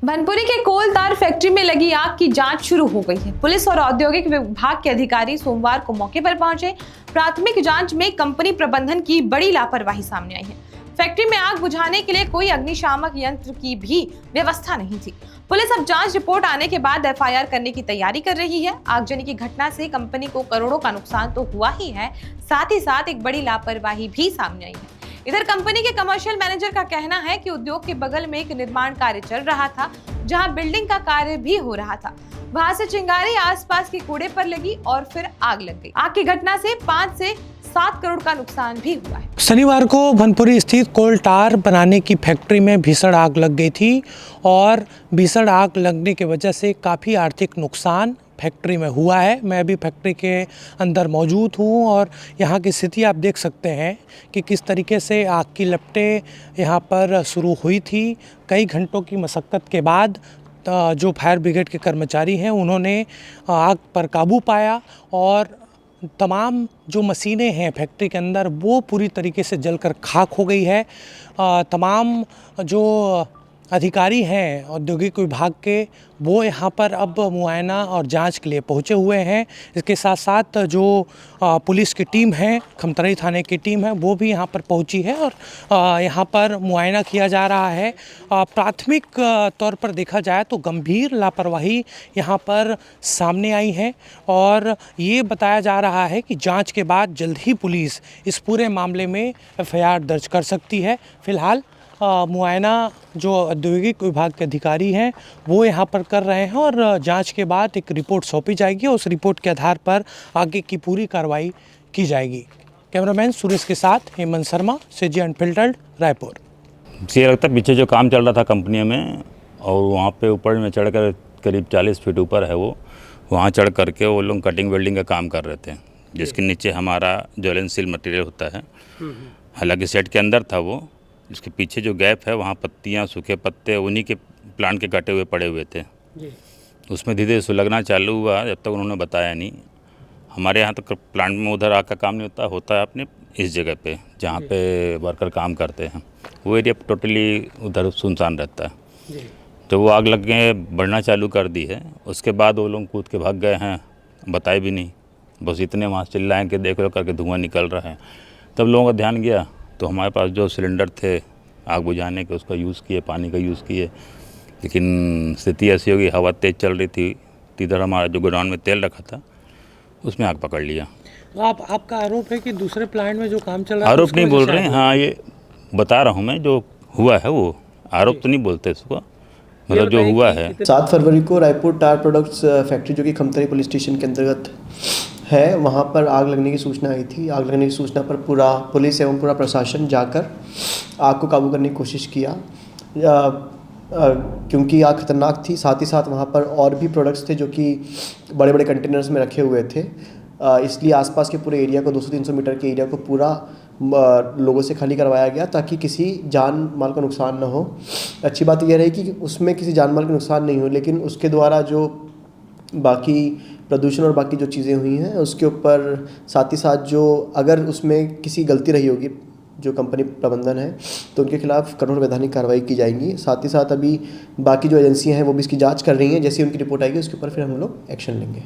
भनपुरी के कोलतार फैक्ट्री में लगी आग की जांच शुरू हो गई है। पुलिस और औद्योगिक विभाग के अधिकारी सोमवार को मौके पर पहुंचे। प्राथमिक जांच में कंपनी प्रबंधन की बड़ी लापरवाही सामने आई है। फैक्ट्री में आग बुझाने के लिए कोई अग्निशामक यंत्र की भी व्यवस्था नहीं थी। पुलिस अब जांच रिपोर्ट आने के बाद एफआईआर करने की तैयारी कर रही है। आगजनी की घटना से कंपनी को करोड़ों का नुकसान तो हुआ ही है, साथ ही साथ एक बड़ी लापरवाही भी सामने आई है। इधर कंपनी के कमर्शियल मैनेजर का कहना है कि उद्योग के बगल में एक निर्माण कार्य चल रहा था, जहां बिल्डिंग का कार्य भी हो रहा था। वहां से चिंगारी आसपास के कूड़े पर लगी और फिर आग लग गई। आग की घटना से 5 से 7 करोड़ का नुकसान भी हुआ है। शनिवार को भनपुरी स्थित कोलटार बनाने की फैक्ट्री में भीषण आग लग गई थी और भीषण आग लगने की वजह से काफ़ी आर्थिक नुकसान फैक्ट्री में हुआ है। मैं अभी फैक्ट्री के अंदर मौजूद हूँ और यहाँ की स्थिति आप देख सकते हैं कि किस तरीके से आग की लपटें यहाँ पर शुरू हुई थी। कई घंटों की मशक्क़त के बाद जो फायर ब्रिगेड के कर्मचारी हैं उन्होंने आग पर काबू पाया और तमाम जो मशीनें हैं फैक्ट्री के अंदर वो पूरी तरीके से जलकर खाक हो गई है। तमाम जो अधिकारी हैं औद्योगिक विभाग के वो यहाँ पर अब मुआयना और जांच के लिए पहुँचे हुए हैं। इसके साथ साथ जो पुलिस की टीम है, खमतराई थाने की टीम है, वो भी यहाँ पर पहुँची है और यहाँ पर मुआयना किया जा रहा है। प्राथमिक तौर पर देखा जाए तो गंभीर लापरवाही यहाँ पर सामने आई है और ये बताया जा रहा है कि जांच के बाद जल्द ही पुलिस इस पूरे मामले में एफआईआर दर्ज कर सकती है। फिलहाल मुआयना जो औद्योगिक विभाग के अधिकारी हैं वो यहाँ पर कर रहे हैं और जांच के बाद एक रिपोर्ट सौंपी जाएगी। उस रिपोर्ट के आधार पर आगे की पूरी कार्रवाई की जाएगी। कैमरामैन सुरेश के साथ हेमंत शर्मा, सीजी अनफिल्टर्ड, रायपुर। ये लगता है पीछे जो काम चल रहा था कंपनी में और वहाँ पे ऊपर में चढ़कर करीब 40 फीट ऊपर है वो, वहाँ चढ़ करके वो लोग कटिंग वेल्डिंग का काम कर रहे थे, जिसके नीचे हमारा ज्वलनशील मटेरियल होता है। हालांकि सेट के अंदर था वो, जिसके पीछे जो गैप है वहाँ पत्तियाँ, सूखे पत्ते उन्हीं के प्लांट के कटे हुए पड़े हुए थे। उसमें धीरे धीरे सुलगना चालू हुआ, जब तक उन्होंने बताया नहीं। हमारे यहाँ तो प्लांट में उधर आग का काम नहीं होता है अपने इस जगह पे जहाँ पे वर्कर काम करते हैं। वो एरिया टोटली उधर सुनसान रहता है। तो वो आग लग के बढ़ना चालू कर दी है। उसके बाद वो लोग कूद के भाग गए हैं, बताए भी नहीं, बस इतने वहाँ चिल्लाएँ कि देखो करके धुआं निकल रहा है। तब लोगों का ध्यान गया तो हमारे पास जो सिलेंडर थे आग बुझाने के उसका यूज़ किए, पानी का यूज़ किए, लेकिन स्थिति ऐसी होगी, हवा तेज़ चल रही थी। इधर हमारा जो गोडाउन में तेल रखा था उसमें आग पकड़ लिया। आपका आरोप है कि दूसरे प्लांट में जो काम चल रहा है? आरोप नहीं बोल रहे हैं, हाँ ये बता रहा हूँ मैं, जो हुआ है वो आरोप तो नहीं बोलते इसको, मतलब जो हुआ है। 7 फरवरी को रायपुर टायर प्रोडक्ट्स फैक्ट्री जो कि खमतराई पुलिस स्टेशन के अंतर्गत है, वहाँ पर आग लगने की सूचना आई थी। आग लगने की सूचना पर पूरा पुलिस एवं पूरा प्रशासन जाकर आग को काबू करने की कोशिश किया, क्योंकि आग खतरनाक थी। साथ ही साथ वहाँ पर और भी प्रोडक्ट्स थे जो कि बड़े बड़े कंटेनर्स में रखे हुए थे, इसलिए आसपास के पूरे एरिया को 200-300 मीटर के एरिया को पूरा लोगों से खाली करवाया गया ताकि किसी जान माल का नुकसान न हो। अच्छी बात यह रही कि उसमें किसी जान माल का नुकसान नहीं हो, लेकिन उसके द्वारा जो बाकी प्रदूषण और बाकी जो चीज़ें हुई हैं उसके ऊपर, साथ ही साथ जो अगर उसमें किसी गलती रही होगी जो कंपनी प्रबंधन है तो उनके खिलाफ कठोर वैधानिक कार्रवाई की जाएगी। साथ ही साथ अभी बाकी जो एजेंसियां हैं वो भी इसकी जांच कर रही हैं। जैसे उनकी रिपोर्ट आएगी उसके ऊपर फिर हम लोग एक्शन लेंगे।